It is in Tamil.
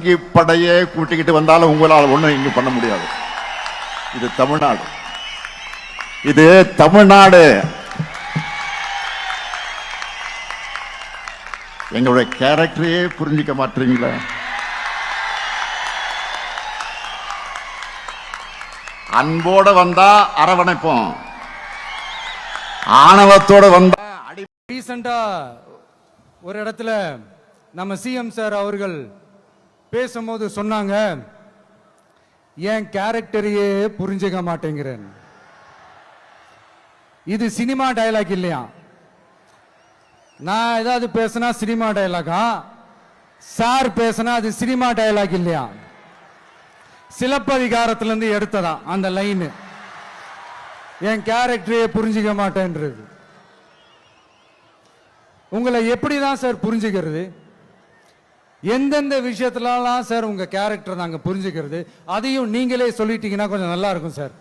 பதுங்கி படையே கூட்டிக்கிட்டு வந்தாலும் உங்களால் ஒண்ணும் இங்க பண்ண முடியாது. இது தமிழ்நாடு, இது தமிழ்நாடு. எங்களுடைய கேரக்டரையே புரிஞ்சிக்க மாட்டீங்களா? அன்போட வந்தா அரவணைப்போம், ஆணவத்தோட வந்தா அடி. ரீசெண்டா ஒரு இடத்துல நம்ம சிஎம் சார் அவர்கள் பேசும்போது சொன்னாங்க, என் கேரக்டரையே புரிஞ்சுக்க மாட்டேங்கிறேன். இது சினிமா டயலாக் இல்லையா? நான் ஏதாவது பேசினா சினிமா டயலாகா? சார் பேசினா அது சினிமா டயலாக் இல்லையா? சிலப்பதிகாரத்திலிருந்து எடுத்ததா அந்த லைன். என் கேரக்டரையே புரிஞ்சுக்க மாட்டேன்றது. உங்களை எப்படிதான் சார் புரிஞ்சுக்கிறது? எந்தெந்த விஷயத்துலலாம் சார் உங்க கேரக்டர் நாங்க புரிஞ்சுக்கிறது? அதையும் நீங்களே சொல்லிட்டீங்கன்னா கொஞ்சம் நல்லா இருக்கும் சார்.